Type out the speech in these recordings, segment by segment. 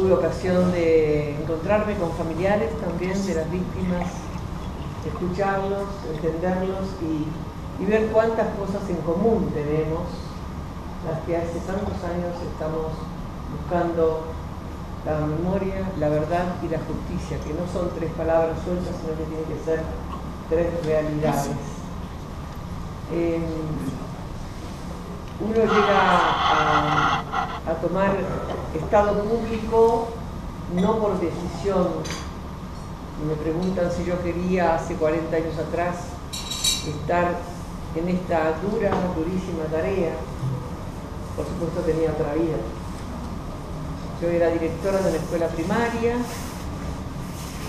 tuve ocasión de encontrarme con familiares también de las víctimas, escucharlos, entenderlos y ver cuántas cosas en común tenemos, las que hace tantos años estamos buscando: la memoria, la verdad y la justicia, que no son tres palabras sueltas, sino que tienen que ser tres realidades. Uno llega a tomar estado público no por decisión. Me preguntan si yo quería hace 40 años atrás estar en esta durísima tarea. Por supuesto tenía otra vida. Yo era directora de la escuela primaria,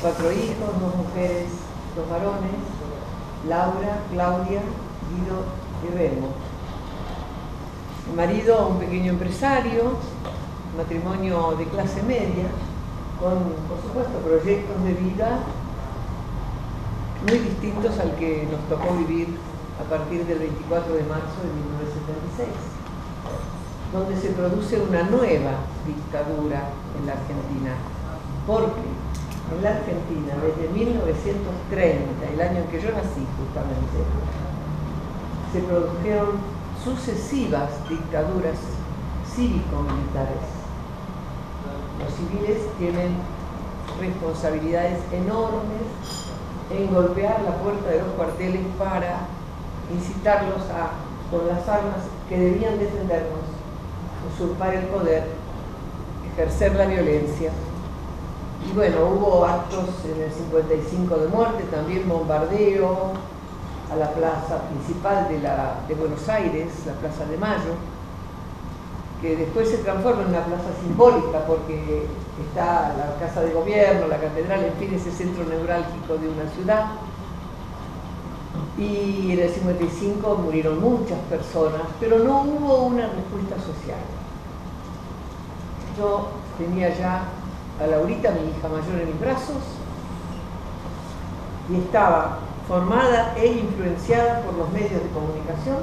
4 hijos, 2 mujeres, 2 varones, Laura, Claudia, Guido y Remo. Mi marido, un pequeño empresario, matrimonio de clase media, con, por supuesto, proyectos de vida muy distintos al que nos tocó vivir a partir del 24 de marzo de 1976, donde se produce una nueva dictadura en la Argentina, porque en la Argentina, desde 1930, el año en que yo nací justamente, se produjeron sucesivas dictaduras cívico-militares. Los civiles tienen responsabilidades enormes en golpear la puerta de los cuarteles para incitarlos a, con las armas que debían defendernos, usurpar el poder, ejercer la violencia. Y bueno, hubo actos en el 55 de muerte, también bombardeo a la plaza principal de Buenos Aires, la Plaza de Mayo, que después se transforma en una plaza simbólica porque está la Casa de Gobierno, la Catedral, en fin, ese centro neurálgico de una ciudad. Y en el 55 murieron muchas personas, pero no hubo una respuesta social. Yo tenía ya a Laurita, mi hija mayor, en mis brazos, y estaba formada e influenciada por los medios de comunicación,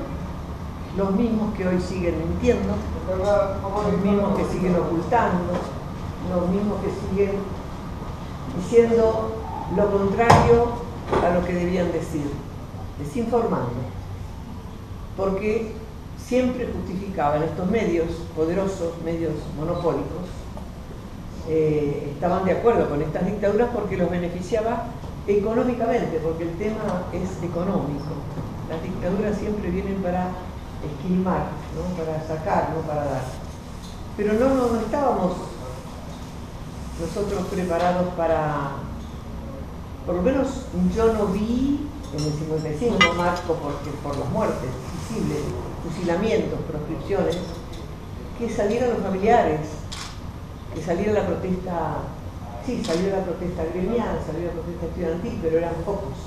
los mismos que hoy siguen mintiendo, los mismos que siguen ocultando, los mismos que siguen diciendo lo contrario a lo que debían decir, desinformando, porque siempre justificaban estos medios poderosos, medios monopólicos, estaban de acuerdo con estas dictaduras porque los beneficiaba económicamente, porque el tema es económico. Las dictaduras siempre vienen para esquilmar, ¿no? Para sacar, no para dar. Pero no estábamos nosotros preparados para, por lo menos yo no vi en el 55, no marco porque por las muertes visibles, fusilamientos, proscripciones, que salieran los familiares, que saliera la protesta. Sí, salió la protesta gremial, salió la protesta estudiantil, pero eran pocos.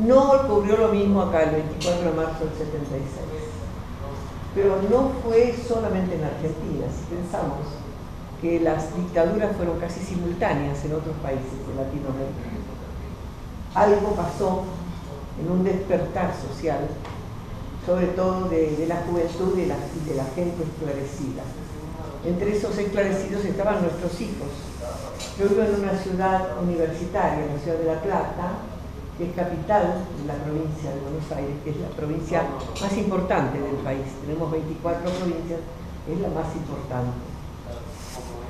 No ocurrió lo mismo acá el 24 de marzo del 76. Pero no fue solamente en Argentina. Si pensamos que las dictaduras fueron casi simultáneas en otros países de Latinoamérica, algo pasó en un despertar social, sobre todo de la juventud y de la gente esclarecida. Entre esos esclarecidos estaban nuestros hijos. Yo vivo en una ciudad universitaria, la ciudad de La Plata, que es capital de la provincia de Buenos Aires, que es la provincia más importante del país. Tenemos 24 provincias, es la más importante.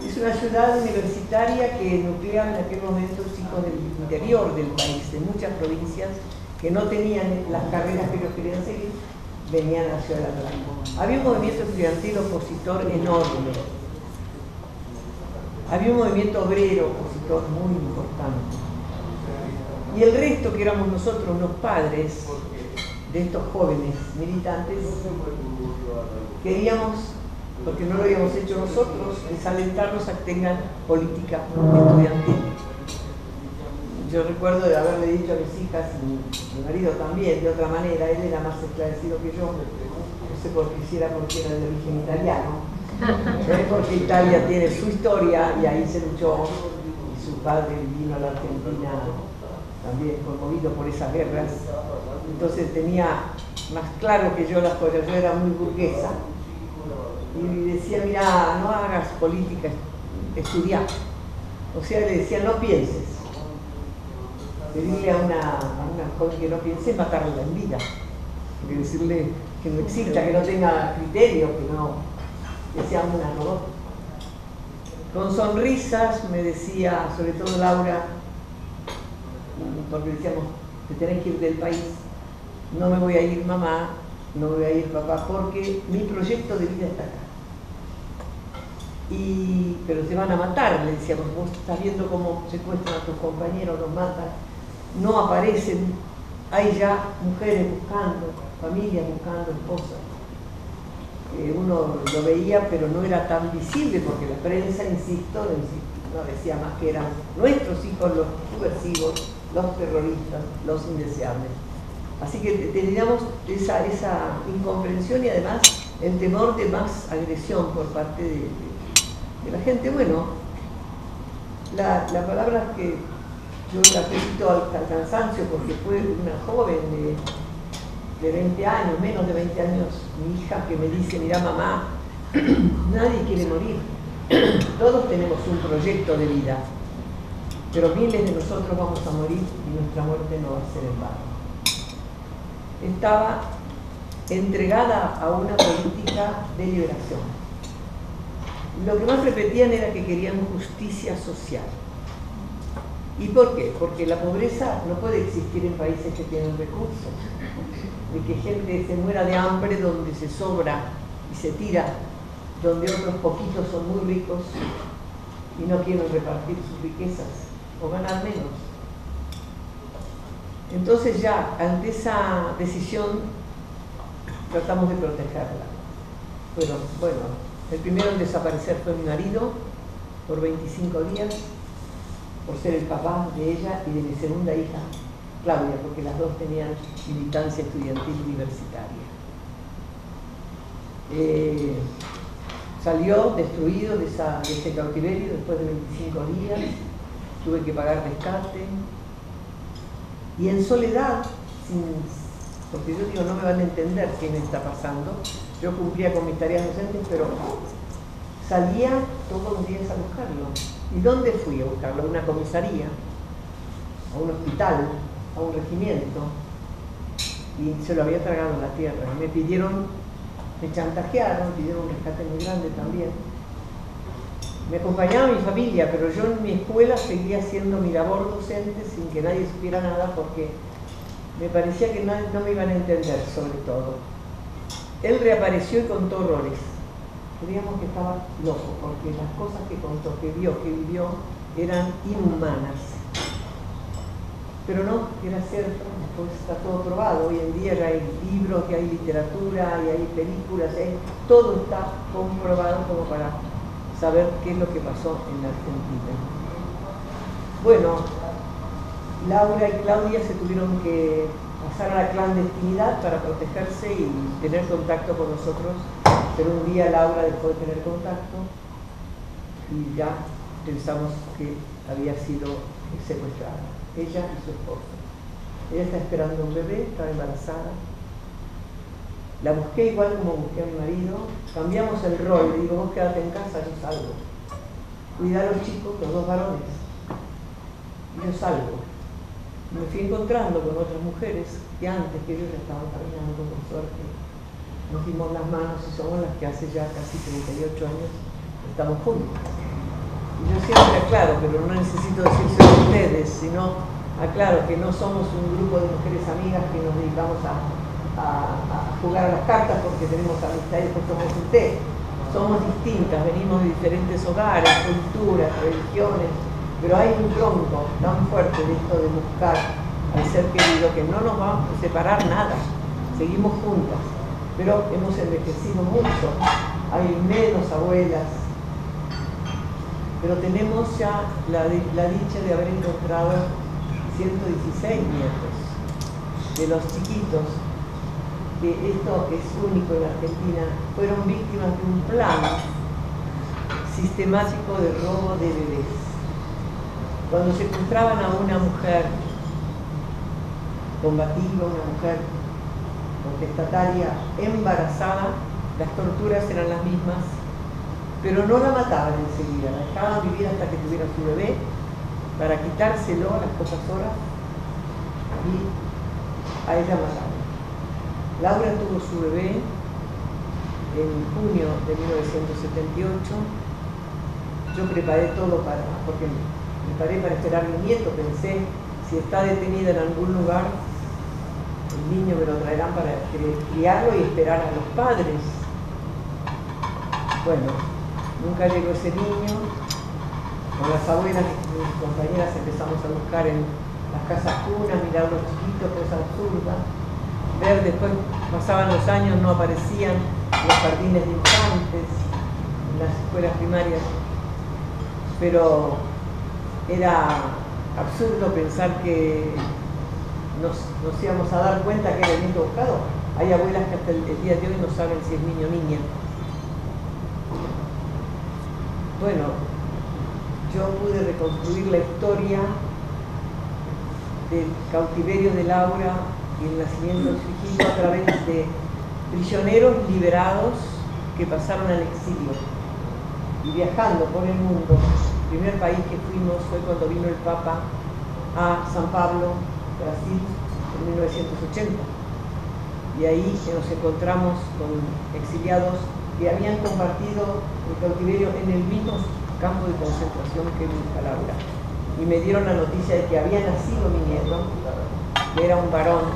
Es una ciudad universitaria que nucleaba en aquel momento hijos del interior del país, de muchas provincias que no tenían las carreras que ellos querían seguir, venían a la ciudad de La Plata. Había un movimiento estudiantil opositor enorme. Había un movimiento obrero opositor muy importante. Y el resto, que éramos nosotros, los padres de estos jóvenes militantes, queríamos, porque no lo habíamos hecho nosotros, desalentarlos a que tengan política estudiantil. Yo recuerdo de haberle dicho a mis hijas, y mi marido también, de otra manera, él era más esclarecido que yo, no sé por qué hiciera, porque era de origen italiano, porque Italia tiene su historia y ahí se luchó, y su padre vino a la Argentina también conmovido por esas guerras, entonces tenía más claro que yo las cosas. Yo era muy burguesa y decía: mira, no hagas política estudiar. O sea, le decían, no pienses. Pedirle a una joven que no piense es matarla en vida. Porque decirle que no exista, que no tenga criterio, que sea una robot. Con sonrisas me decía, sobre todo Laura, porque decíamos, te tenés que ir del país, no me voy a ir mamá, no me voy a ir papá, porque mi proyecto de vida está acá. Pero te van a matar, le decíamos, vos estás viendo cómo secuestran a tus compañeros, los matan, no aparecen, hay ya mujeres buscando, familias buscando esposas. Uno lo veía, pero no era tan visible, porque la prensa, insisto, no decía más que eran nuestros hijos los subversivos, los terroristas, los indeseables. Así que teníamos esa incomprensión y además el temor de más agresión por parte de la gente. Bueno, la palabra que yo la repito al cansancio, porque fue una joven de 20 años, menos de 20 años, mi hija, que me dice, mira mamá, nadie quiere morir, todos tenemos un proyecto de vida, pero miles de nosotros vamos a morir y nuestra muerte no va a ser en vano. Estaba entregada a una política de liberación. Lo que más repetían era que querían justicia social. ¿Y por qué? Porque la pobreza no puede existir en países que tienen recursos, de que gente se muera de hambre donde se sobra y se tira, donde otros poquitos son muy ricos y no quieren repartir sus riquezas o ganar menos. Entonces ya, ante esa decisión, tratamos de protegerla. Bueno, el primero en desaparecer fue mi marido, por 25 días, por ser el papá de ella y de mi segunda hija, Claudia, porque las dos tenían militancia estudiantil universitaria. Salió destruido de ese cautiverio después de 25 días, tuve que pagar rescate, y en soledad, porque yo digo, no me van a entender qué me está pasando. Yo cumplía con mis tareas docentes, pero salía todos los días a buscarlo. ¿Y dónde fui a buscarlo? A una comisaría, a un hospital, a un regimiento, y se lo había tragado la tierra. Me chantajearon, pidieron un rescate muy grande también. Me acompañaba mi familia, pero yo en mi escuela seguía haciendo mi labor docente sin que nadie supiera nada, porque me parecía que no me iban a entender, sobre todo. Él reapareció y contó horrores. Creíamos que estaba loco, porque las cosas que contó, que vio, que vivió, eran inhumanas. Pero no, era cierto, después está todo probado. Hoy en día ya hay libros, ya hay literatura, y hay películas, todo está comprobado como para saber qué es lo que pasó en la Argentina. Bueno, Laura y Claudia se tuvieron que pasar a la clandestinidad para protegerse y tener contacto con nosotros, pero un día Laura dejó de tener contacto y ya pensamos que había sido secuestrada, ella y su esposo. Ella está esperando un bebé, estaba embarazada. La busqué igual como busqué a mi marido, cambiamos el rol, le digo, vos quédate en casa, yo salgo. Cuidá a los chicos, los dos varones, y yo salgo. Me fui encontrando con otras mujeres que antes que ellos ya estaban caminando, con suerte. Nos dimos las manos y somos las que hace ya casi 38 años estamos juntos. Y yo siempre aclaro, pero no necesito decirse a ustedes, sino aclaro que no somos un grupo de mujeres amigas que nos dedicamos a jugar a las cartas porque tenemos amistad y después tomamos un té. Somos distintas, venimos de diferentes hogares, culturas, religiones, pero hay un tronco tan fuerte de esto de buscar al ser querido que no nos vamos a separar nada, seguimos juntas, pero hemos envejecido mucho, hay menos abuelas, pero tenemos ya la dicha de haber encontrado 116 nietos, de los chiquitos, que esto es único en Argentina, fueron víctimas de un plan sistemático de robo de bebés. Cuando secuestraban a una mujer combativa, una mujer contestataria, embarazada, las torturas eran las mismas pero no la mataban enseguida, la dejaban vivir hasta que tuviera su bebé, para quitárselo a las pocas horas y a ella matarla. Laura tuvo su bebé en junio de 1978. Yo preparé todo porque me preparé para esperar a mi nieto. Pensé, si está detenida en algún lugar, el niño me lo traerán para criarlo y esperar a los padres. Bueno, nunca llegó ese niño. Con las abuelas y mis compañeras empezamos a buscar en las casas cunas, mirar los chiquitos, cosa absurda. Ver después, pasaban los años, no aparecían los jardines de infantes, en las escuelas primarias. Pero era absurdo pensar que nos íbamos a dar cuenta que era el nieto buscado. Hay abuelas que hasta el día de hoy no saben si es niño o niña. Bueno, yo pude reconstruir la historia del cautiverio de Laura y el nacimiento de su hijito a través de prisioneros liberados que pasaron al exilio y viajando por el mundo. El primer país que fuimos fue cuando vino el Papa a San Pablo, Brasil, en 1980. Y ahí nos encontramos con exiliados que habían compartido el cautiverio en el mismo campo de concentración que mi hija Laura. Y me dieron la noticia de que había nacido mi nieto, que era un varón.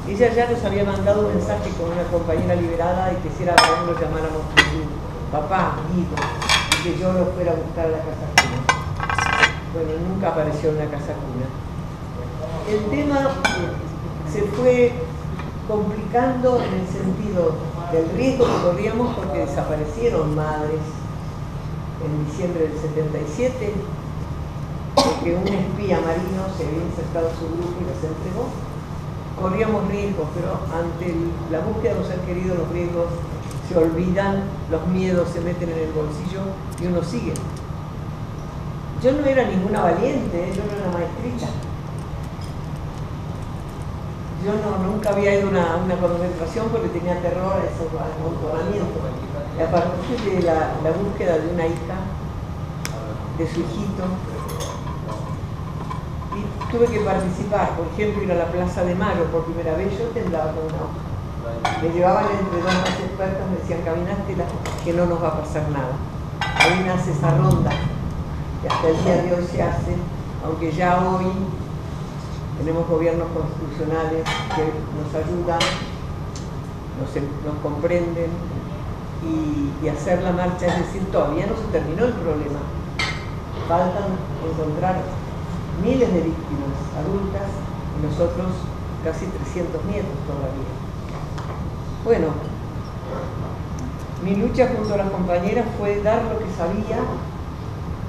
Ella ya nos había mandado un mensaje con una compañera liberada y que si era varón lo llamáramos papá, Guido, y que yo lo fuera a buscar a la casa cuna. Bueno, nunca apareció en la casa cuna. El tema se fue complicando en el sentido del riesgo que corríamos porque desaparecieron madres en diciembre del 77, porque un espía marino se había insertado en su grupo y las entregó. Corríamos riesgos, pero ante la búsqueda de un ser querido los riesgos se olvidan, los miedos se meten en el bolsillo y uno sigue. Yo no era ninguna valiente, yo no era maestrita. Yo nunca había ido a una concentración porque tenía terror a esos amontonamientos. Y a partir de la búsqueda de una hija, de su hijito, y tuve que participar, por ejemplo, ir a la Plaza de Mayo por primera vez, yo temblaba con una hoja. Me llevaban entre dos más expertos, me decían, caminátela, que no nos va a pasar nada. Ahí nace esa ronda, que hasta el día de hoy se hace, aunque ya hoy tenemos gobiernos constitucionales que nos ayudan, nos comprenden, y hacer la marcha, es decir, todavía no se terminó el problema. Faltan encontrar miles de víctimas adultas y nosotros casi 300 nietos todavía. Bueno, mi lucha junto a las compañeras fue dar lo que sabía,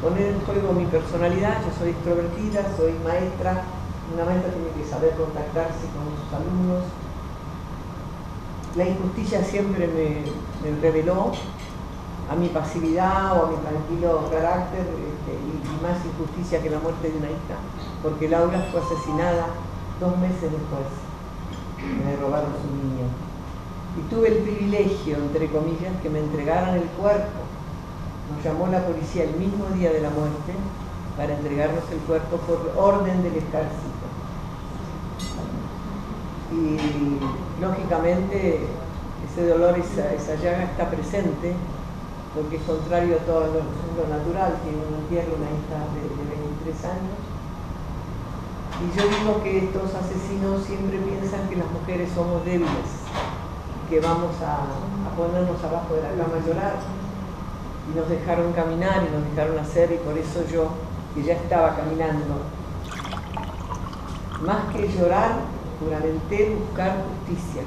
poner en juego mi personalidad. Yo soy extrovertida, soy maestra. Una maestra tiene que saber contactarse con sus alumnos. La injusticia siempre me reveló a mi pasividad o a mi tranquilo carácter, y más injusticia que la muerte de una hija, porque Laura fue asesinada 2 meses después de me robaron su niño. Y tuve el privilegio, entre comillas, que me entregaran el cuerpo. Nos llamó la policía el mismo día de la muerte para entregarnos el cuerpo por orden del ejército. Y lógicamente ese dolor, esa llaga está presente, porque es contrario a todo lo natural que uno entierra una hija de 23 años. Y yo digo que estos asesinos siempre piensan que las mujeres somos débiles, que vamos a ponernos abajo de la cama a llorar, y nos dejaron caminar y nos dejaron hacer, y por eso yo, que ya estaba caminando, más que llorar, juramenté buscar justicia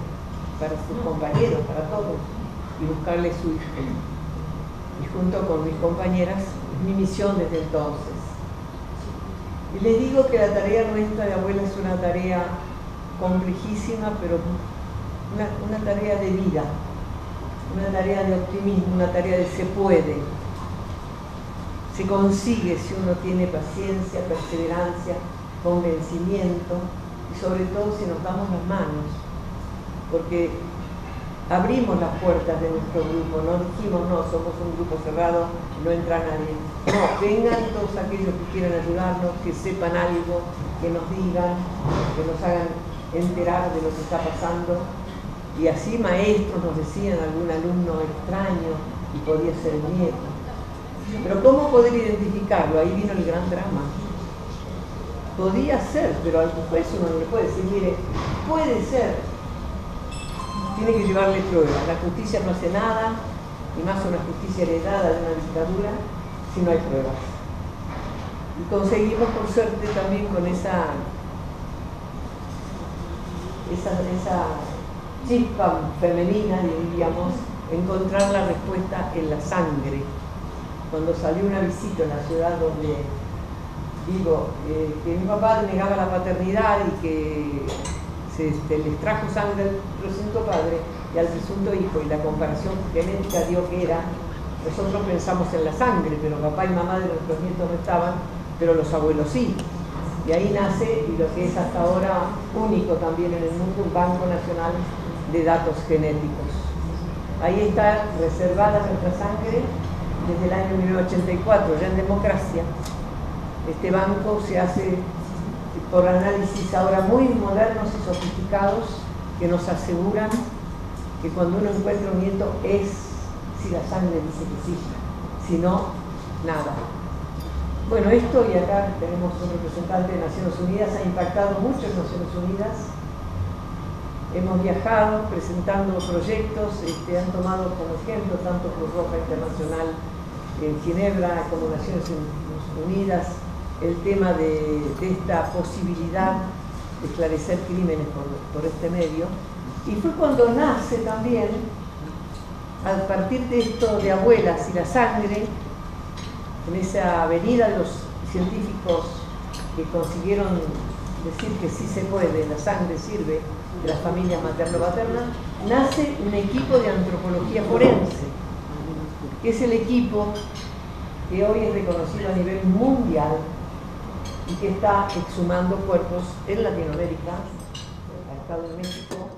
para sus compañeros, para todos, y buscarle su hijo. Y junto con mis compañeras, es mi misión desde entonces. Y les digo que la tarea nuestra de abuela es una tarea complejísima, pero una tarea de vida, una tarea de optimismo, una tarea de se puede. Se consigue si uno tiene paciencia, perseverancia, convencimiento y sobre todo si nos damos las manos. Porque abrimos las puertas de nuestro grupo, no dijimos no, somos un grupo cerrado, no entra nadie. No, vengan todos aquellos que quieran ayudarnos, que sepan algo, que nos digan, que nos hagan enterar de lo que está pasando. Y así maestros nos decían algún alumno extraño y podía ser el nieto. Pero ¿cómo poder identificarlo? Ahí vino el gran drama. Podía ser, pero al juez uno no le puede decir, mire, puede ser. Tiene que llevarle pruebas. La justicia no hace nada, y más una justicia heredada de una dictadura, si no hay pruebas. Y conseguimos, por suerte, también con esa chispa femenina, diríamos, encontrar la respuesta en la sangre. Cuando salió una visita en la ciudad donde digo que mi papá negaba la paternidad y que les trajo sangre al presunto padre y al presunto hijo, y la comparación genética dio que era, nosotros pensamos en la sangre, pero papá y mamá de nuestros nietos no estaban, pero los abuelos sí. Y ahí nace, y lo que es hasta ahora único también en el mundo, un Banco Nacional de Datos Genéticos. Ahí está reservada nuestra sangre desde el año 1984, ya en democracia. Este banco se hace por análisis ahora muy modernos y sofisticados que nos aseguran que cuando uno encuentra un nieto es si la sangre dice que sí, si no, nada. Bueno, esto, y acá tenemos un representante de Naciones Unidas, ha impactado mucho en Naciones Unidas. Hemos viajado presentando proyectos, han tomado como ejemplo tanto Cruz Roja Internacional en Ginebra como Naciones Unidas el tema de esta posibilidad de esclarecer crímenes por este medio. Y fue cuando nace también, a partir de esto de abuelas y la sangre, en esa avenida de los científicos que consiguieron decir que sí se puede, la sangre sirve, de las familias materno-paternas, nace un equipo de antropología forense, que es el equipo que hoy es reconocido a nivel mundial y que está exhumando cuerpos en Latinoamérica, ha estado en México.